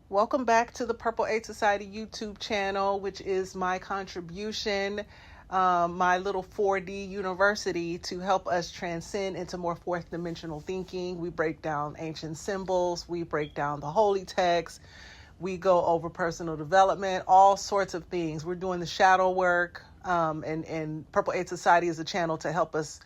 Welcome back to the Purple Aid Society YouTube channel, which is my contribution, my little 4D university to help us transcend into more fourth dimensional thinking. We break down ancient symbols, we break down the holy text, we go over personal development, all sorts of things. We're doing the shadow work, and Purple Aid Society is a channel to help us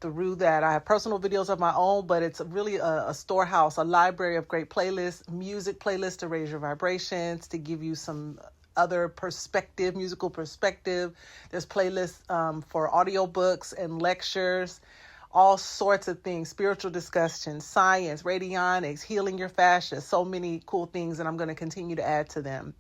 through that. I have personal videos of my own, but it's really a storehouse, a library of great playlists, music playlists to raise your vibrations, to give you some other perspective, musical perspective. There's playlists for audiobooks and lectures, all sorts of things, spiritual discussions, science, radionics, healing your fascia, so many cool things, and I'm going to continue to add to them.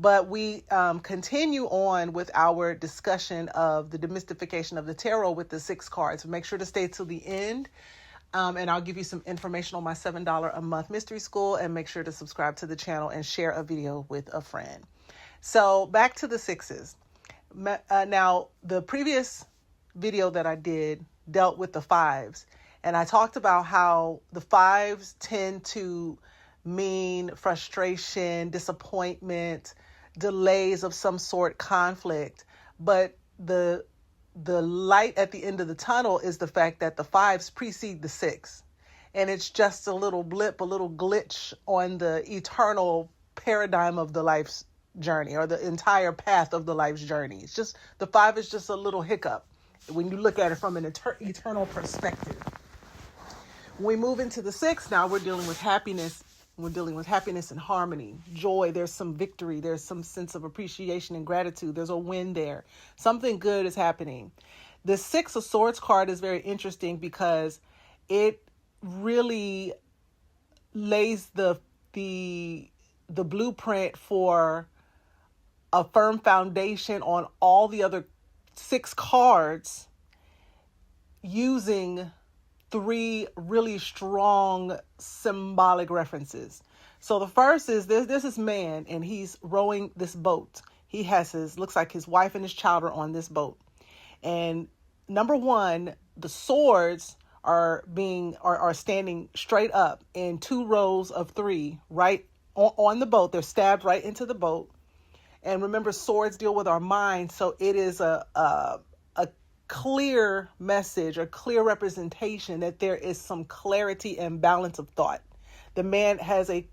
But we continue on with our discussion of the demystification of the tarot with the 6 cards. Make sure to stay till the end, and I'll give you some information on my $7 a month mystery school, and make sure to subscribe to the channel and share a video with a friend. So back to the 6s. Now, the previous video that I did dealt with the 5s, and I talked about how the 5s tend to mean frustration, disappointment, delays of some sort, conflict. But the light at the end of the tunnel is the fact that the 5s precede the 6, and it's just a little blip, a little glitch on the eternal paradigm of the life's journey, or the entire path of the life's journey. It's just, the 5 is just a little hiccup when you look at it from an eternal perspective. When we move into the 6, now we're dealing with happiness. We're dealing with happiness and harmony, joy. There's some victory. There's some sense of appreciation and gratitude. There's a win there. Something good is happening. The 6 of Swords card is very interesting because it really lays the blueprint for a firm foundation on all the other 6 cards, using 3 really strong symbolic references. So the first is this man, and he's rowing this boat. He has looks like his wife and his child are on this boat. And number 1, the swords are standing straight up in 2 rows of 3 right on the boat. They're stabbed right into the boat. And remember, swords deal with our mind, so it is a clear message, or clear representation that there is some clarity and balance of thought. The man has a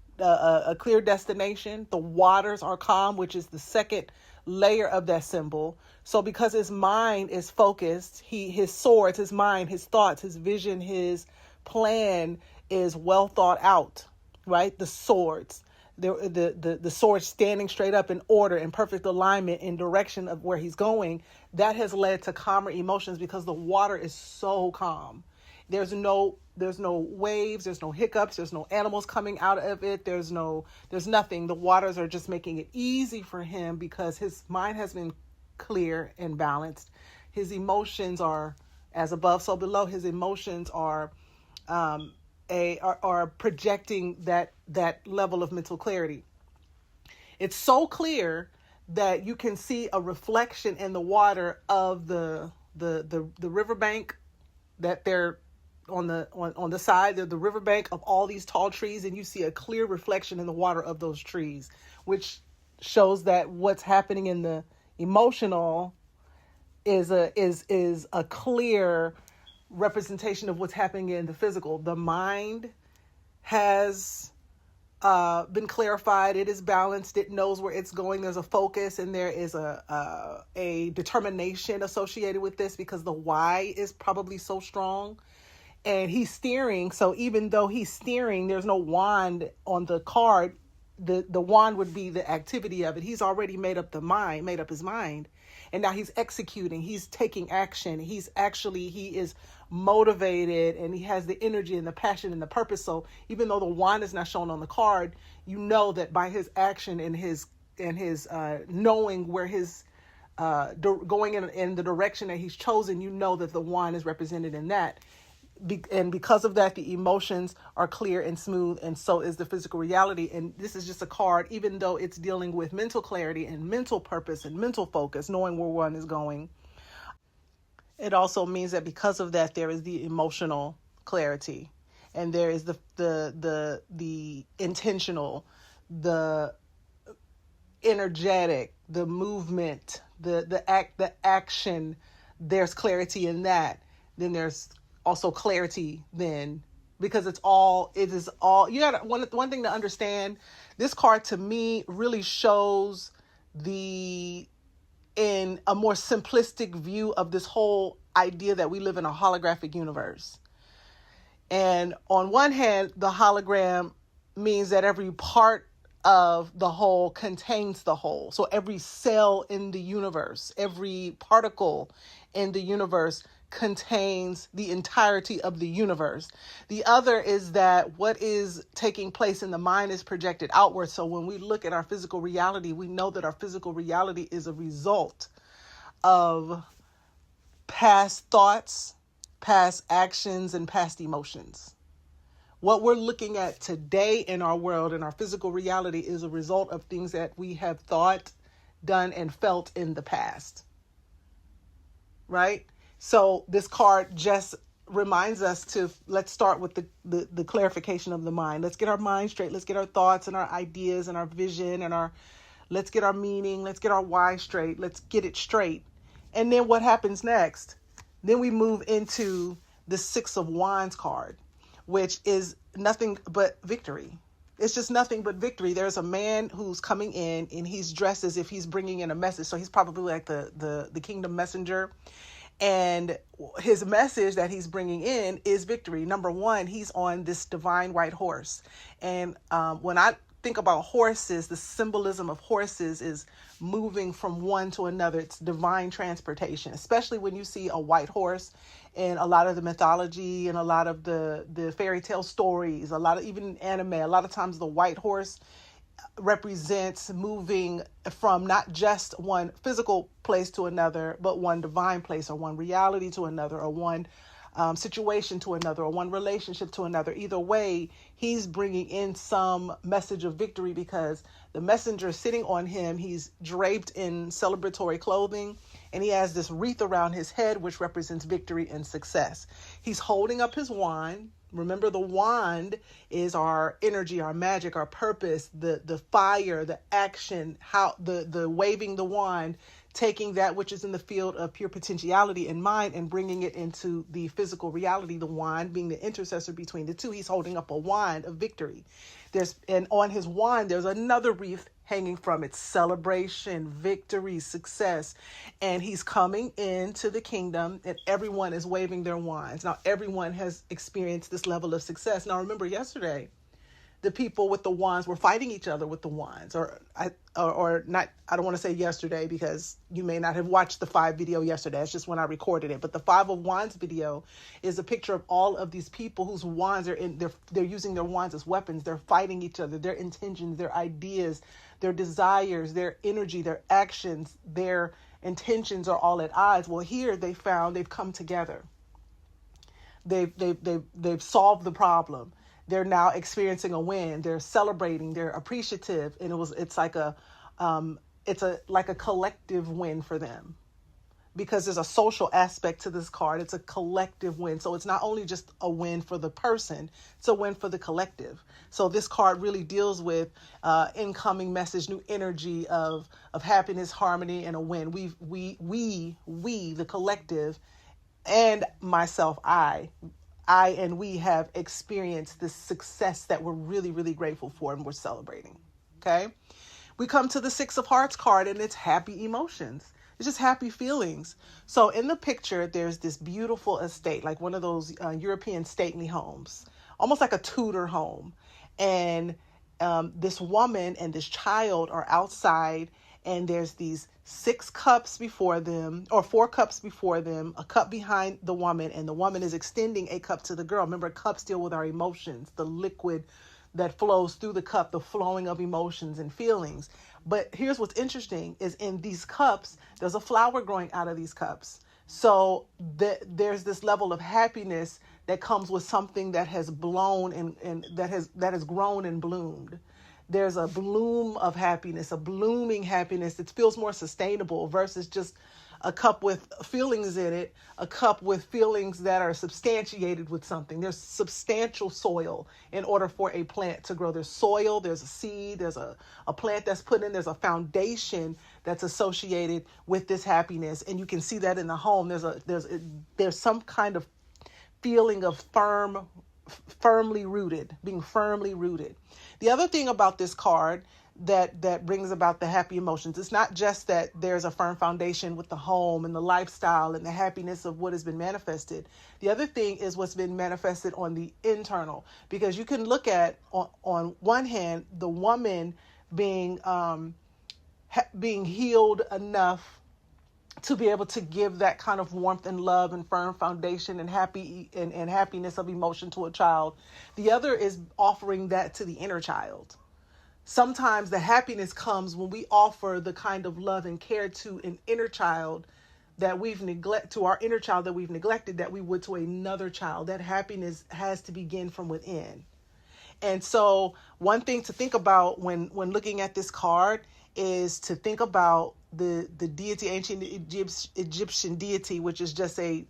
clear destination. The waters are calm, which is the second layer of that symbol. So because his mind is focused, his swords, his mind, his thoughts, his vision, his plan is well thought out, right? The swords. The sword standing straight up in order, in perfect alignment, in direction of where he's going, that has led to calmer emotions because the water is so calm. There's no waves, there's no hiccups, there's no animals coming out of it, there's nothing. The waters are just making it easy for him because his mind has been clear and balanced. His emotions are as above, so below. His emotions are projecting that level of mental clarity. It's so clear that you can see a reflection in the water of the riverbank, that they're on the side of the riverbank of all these tall trees, and you see a clear reflection in the water of those trees, which shows that what's happening in the emotional is a clear representation of what's happening in the physical. The mind has been clarified. It is balanced. It knows where it's going. There's a focus, and there is a determination associated with this because the why is probably so strong. And he's steering. So even though he's steering, there's no wand on the card. The wand would be the activity of it. He's already made up his mind. And now he's executing. He's taking action. He is motivated, and he has the energy and the passion and the purpose. So even though the wand is not shown on the card, you know that by his action and his knowing where his going in the direction that he's chosen, you know that the wand is represented in that. And because of that, the emotions are clear and smooth, and so is the physical reality. And this is just a card, even though it's dealing with mental clarity and mental purpose and mental focus, knowing where one is going. It also means that because of that, there is the emotional clarity, and there is the intentional, the energetic, the movement, the action, there's clarity in that. Then there's also clarity then, because it is all, you got one thing to understand. This card to me really shows in a more simplistic view of this whole idea that we live in a holographic universe. And on one hand, the hologram means that every part of the whole contains the whole. So every cell in the universe, every particle in the universe contains the entirety of the universe. The other is that what is taking place in the mind is projected outward. So when we look at our physical reality, we know that our physical reality is a result of past thoughts, past actions, and past emotions. What we're looking at today in our world, in our physical reality, is a result of things that we have thought, done, and felt in the past. Right? So this card just reminds us let's start with the clarification of the mind. Let's get our mind straight. Let's get our thoughts and our ideas and our vision and let's get our meaning. Let's get our why straight. Let's get it straight. And then what happens next? Then we move into the Six of Wands card, which is nothing but victory. It's just nothing but victory. There's a man who's coming in and he's dressed as if he's bringing in a message. So he's probably like the kingdom messenger. And his message that he's bringing in is victory. Number one, he's on this divine white horse. And when I think about horses, the symbolism of horses is moving from one to another. It's divine transportation, especially when you see a white horse in a lot of the mythology and a lot of the fairy tale stories, a lot of even anime. A lot of times the white horse represents moving from not just one physical place to another, but one divine place or one reality to another, or one situation to another, or one relationship to another. Either way, he's bringing in some message of victory, because the messenger is sitting on him. He's draped in celebratory clothing, and he has this wreath around his head, which represents victory and success. He's holding up his wand. Remember, the wand is our energy, our magic, our purpose, the fire, the action, how the waving the wand, taking that which is in the field of pure potentiality in mind and bringing it into the physical reality, the wand being the intercessor between the two. He's holding up a wand of victory. And on his wand, there's another wreath hanging from it: celebration, victory, success. And he's coming into the kingdom, and everyone is waving their wands. Now, everyone has experienced this level of success. Now, remember yesterday, the people with the wands were fighting each other with the wands, or not. I don't want to say yesterday, because you may not have watched the 5 video yesterday. It's just when I recorded it. But the 5 of Wands video is a picture of all of these people whose wands they're using their wands as weapons. They're fighting each other, their intentions, their ideas, their desires, their energy, their actions, their intentions are all at odds. Well, here they've come together. They've solved the problem. They're now experiencing a win. They're celebrating. They're appreciative, and it's like a collective win for them, because there's a social aspect to this card. It's a collective win. So it's not only just a win for the person, it's a win for the collective. So this card really deals with incoming message, new energy of happiness, harmony, and a win. We, the collective, and myself, I and we have experienced this success that we're really, really grateful for, and we're celebrating. Okay. We come to the 6 of Hearts card, and it's happy emotions. It's just happy feelings. So in the picture, there's this beautiful estate, like one of those European stately homes, almost like a Tudor home. And this woman and this child are outside, and there's these 6 cups before them, or 4 cups before them, a cup behind the woman, and the woman is extending a cup to the girl. Remember, cups deal with our emotions, the liquid that flows through the cup, the flowing of emotions and feelings. But here's what's interesting is in these cups, there's a flower growing out of these cups. So there's this level of happiness that comes with something that has blown and that has grown and bloomed. There's a bloom of happiness, a blooming happiness that feels more sustainable versus just a cup with feelings in it, a cup with feelings that are substantiated with something. There's substantial soil in order for a plant to grow. There's soil, there's a seed, there's a plant that's put in, there's a foundation that's associated with this happiness. And you can see that in the home. There's some kind of feeling of firmly rooted, being firmly rooted. The other thing about this card that brings about the happy emotions, it's not just that there's a firm foundation with the home and the lifestyle and the happiness of what has been manifested. The other thing is what's been manifested on the internal, because you can look at on one hand the woman being being healed enough to be able to give that kind of warmth and love and firm foundation and happiness of emotion to a child. The other is offering that to the inner child. Sometimes the happiness comes when we offer the kind of love and care to an inner child that we've neglected, that we would to another child. That happiness has to begin from within. And so one thing to think about when looking at this card is to think about the deity, ancient Egyptian deity, which is just a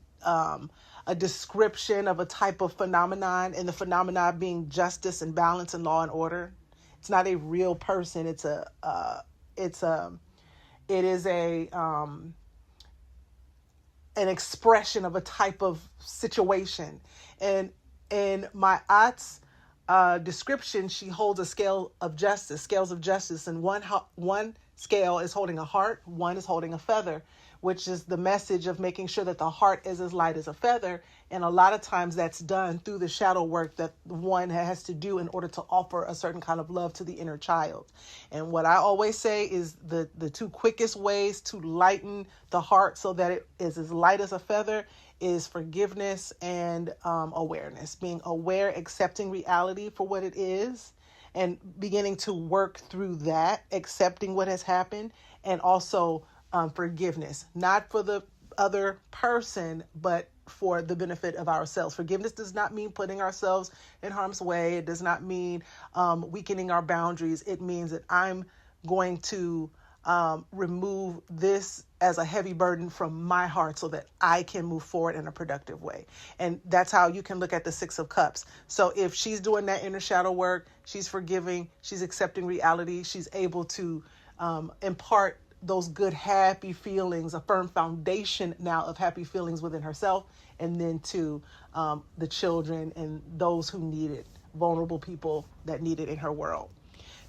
description of a type of phenomenon, and the phenomenon being justice and balance and law and order. It's not a real person. It is an expression of a type of situation. And in my aunt's description, she holds a scales of justice, and one scale is holding a heart, one is holding a feather, which is the message of making sure that the heart is as light as a feather. And a lot of times that's done through the shadow work that one has to do in order to offer a certain kind of love to the inner child. And what I always say is the two quickest ways to lighten the heart so that it is as light as a feather is forgiveness and awareness. Being aware, accepting reality for what it is, and beginning to work through that, accepting what has happened, and also forgiveness, not for the other person, but for the benefit of ourselves. Forgiveness does not mean putting ourselves in harm's way. It does not mean weakening our boundaries. It means that I'm going to remove this as a heavy burden from my heart so that I can move forward in a productive way. And that's how you can look at the Six of Cups. So if she's doing that inner shadow work, she's forgiving, she's accepting reality, she's able to impart those good, happy feelings, a firm foundation now of happy feelings within herself, and then to the children and those who need it, vulnerable people that need it in her world.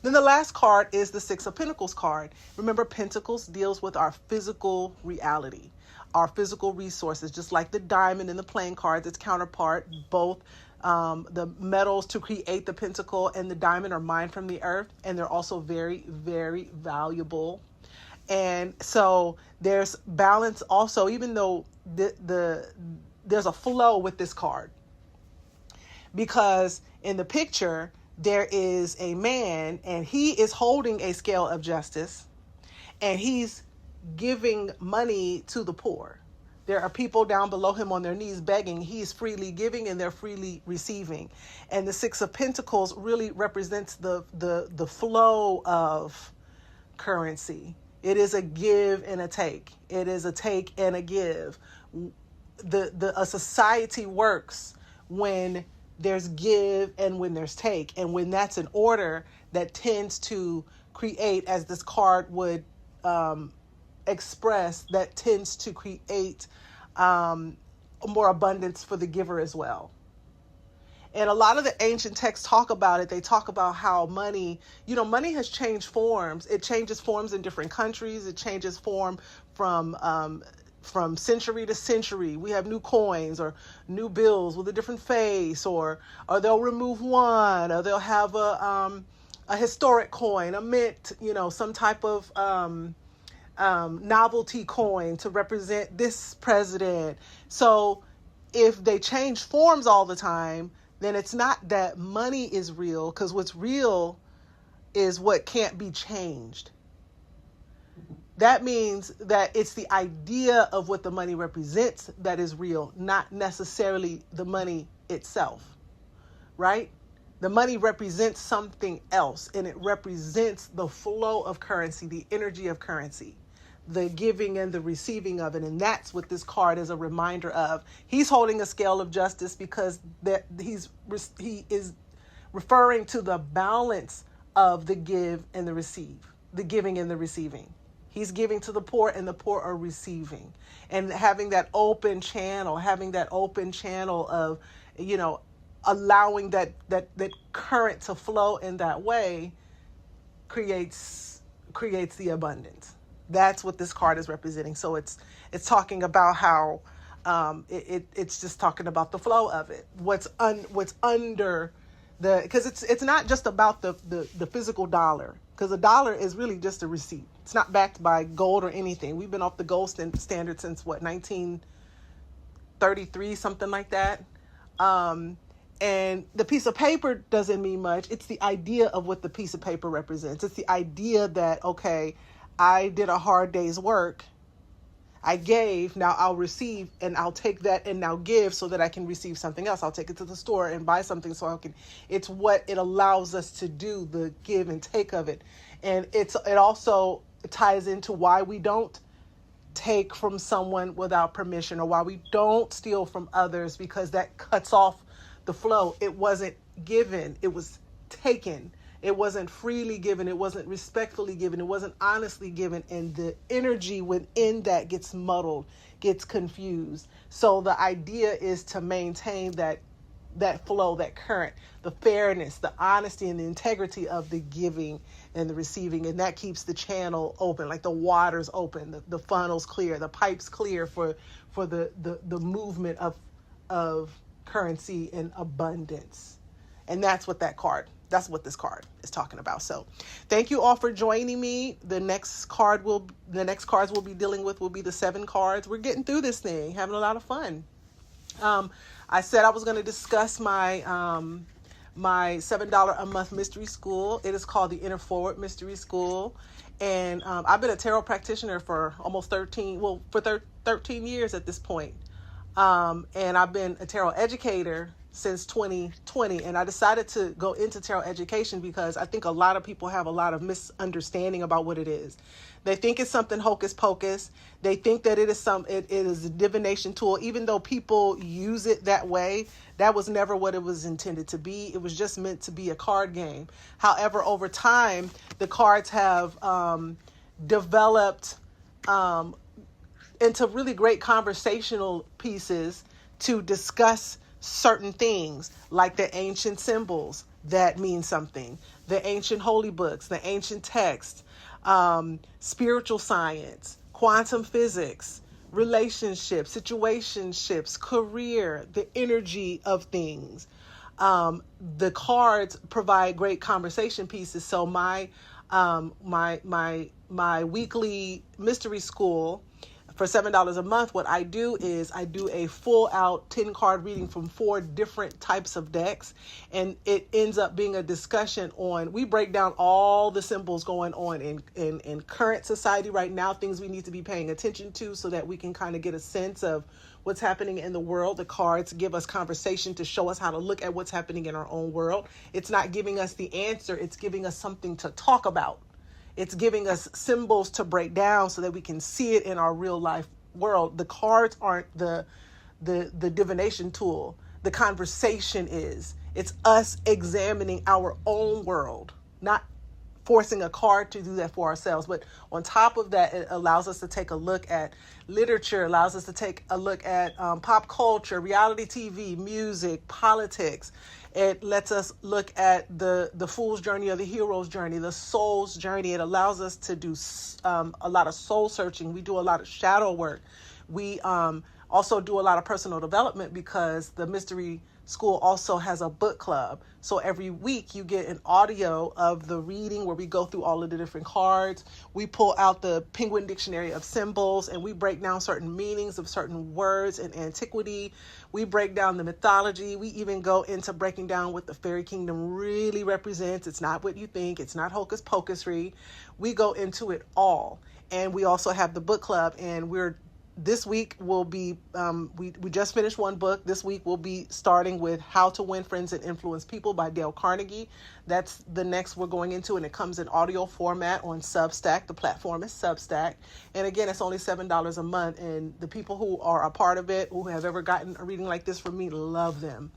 Then the last card is the Six of Pentacles card. Remember, Pentacles deals with our physical reality, our physical resources, just like the diamond and the playing cards, its counterpart. Both the metals to create the pentacle and the diamond are mined from the earth, and they're also very, very valuable. And so there's balance also, even though there's a flow with this card, because in the picture there is a man and he is holding a scale of justice and he's giving money to the poor. There are people down below him on their knees begging. He's freely giving and they're freely receiving. And the Six of Pentacles really represents the flow of currency. It is a give and a take. It is a take and a give. A society works when there's give and when there's take. And when that's in order, that tends to create, as this card would express, that tends to create more abundance for the giver as well. And a lot of the ancient texts talk about it. They talk about how money has changed forms. It changes forms in different countries. It changes form from century to century. We have new coins or new bills with a different face, or they'll remove one, or they'll have a historic coin, a mint, some type of novelty coin to represent this president. So if they change forms all the time, then it's not that money is real, because what's real is what can't be changed. That means that it's the idea of what the money represents that is real, not necessarily the money itself, right? The money represents something else, and it represents the flow of currency, the energy of currency. the giving and the receiving of it. And that's what this card is a reminder of. He's holding a scale of justice because he is referring to the balance of the give and the receive, the giving and the receiving. He's giving to the poor and the poor are receiving. And having that open channel of, allowing that current to flow in that way creates the abundance. That's what this card is representing. So it's talking about how it's just talking about the flow of it. What's under because it's not just about the physical dollar, because a dollar is really just a receipt. It's not backed by gold or anything. We've been off the gold standard since 1933, something like that. And the piece of paper doesn't mean much. It's the idea of what the piece of paper represents. It's the idea that, okay, I did a hard day's work. I gave, now I'll receive, and I'll take that and now give so that I can receive something else. I'll take it to the store and buy something so I can, it's what it allows us to do, the give and take of it. And it also ties into why we don't take from someone without permission, or why we don't steal from others, because that cuts off the flow. It wasn't given, it was taken. It wasn't freely given, it wasn't respectfully given, it wasn't honestly given, and the energy within that gets muddled, gets confused. So the idea is to maintain that flow, that current, the fairness, the honesty, and the integrity of the giving and the receiving, and that keeps the channel open, like the water's open, the funnel's clear, the pipe's clear for the movement of currency and abundance. And that's what this card is talking about. So thank you all for joining me. The next cards we'll be dealing with will be the 7 cards. We're getting through this thing, having a lot of fun. I said I was going to discuss my my $7 a month mystery school. It is called the Inner Forward Mystery School. And I've been a tarot practitioner for almost 13 years at this point. And I've been a tarot educator since 2020. And I decided to go into tarot education because I think a lot of people have a lot of misunderstanding about what it is. They think it's something hocus pocus. They think that it is a divination tool, even though people use it that way. That was never what it was intended to be. It was just meant to be a card game. However, over time, the cards have developed into really great conversational pieces to discuss certain things, like the ancient symbols that mean something, the ancient holy books, the ancient texts, spiritual science, quantum physics, relationships, situationships, career, the energy of things. The cards provide great conversation pieces. So my weekly mystery school for $7 a month, what I do is I do a full out 10 card reading from 4 different types of decks. And it ends up being a discussion on, we break down all the symbols going on in current society right now, things we need to be paying attention to so that we can kind of get a sense of what's happening in the world. The cards give us conversation to show us how to look at what's happening in our own world. It's not giving us the answer. It's giving us something to talk about. It's giving us symbols to break down so that we can see it in our real life world. The cards aren't the divination tool. The conversation is. It's us examining our own world, not forcing a card to do that for ourselves. But on top of that, it allows us to take a look at literature, allows us to take a look at pop culture, reality TV, music, politics. It lets us look at the fool's journey or the hero's journey, the soul's journey. It allows us to do a lot of soul searching. We do a lot of shadow work. We also do a lot of personal development because the mystery school also has a book club. So every week you get an audio of the reading where we go through all of the different cards. We pull out the Penguin Dictionary of Symbols and we break down certain meanings of certain words in antiquity. We break down the mythology. We even go into breaking down what the fairy kingdom really represents. It's not what you think. It's not hocus pocusry. We go into it all. And we also have the book club, and we're this week will be, we just finished one book. This week we'll be starting with How to Win Friends and Influence People by Dale Carnegie. That's the next we're going into, and it comes in audio format on Substack. The platform is Substack. And again, it's only $7 a month. And the people who are a part of it, who have ever gotten a reading like this from me, love them.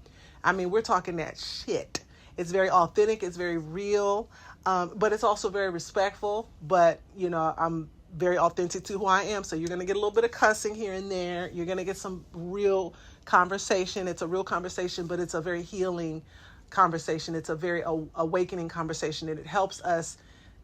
I mean, we're talking that shit. It's very authentic. It's very real. But it's also very respectful. But, I'm very authentic to who I am. So you're going to get a little bit of cussing here and there. You're going to get some real conversation. It's a real conversation, but it's a very healing conversation. It's a very awakening conversation. And it helps us,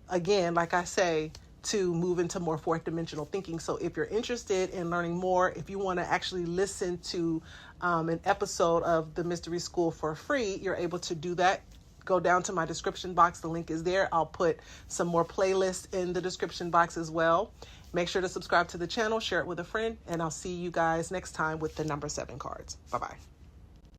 again, like I say, to move into more fourth dimensional thinking. So if you're interested in learning more, if you want to actually listen to an episode of the Mystery School for free, you're able to do that. Go down to my description box. The link is there. I'll put some more playlists in the description box as well. Make sure to subscribe to the channel, share it with a friend, and I'll see you guys next time with the number 7 cards. Bye-bye.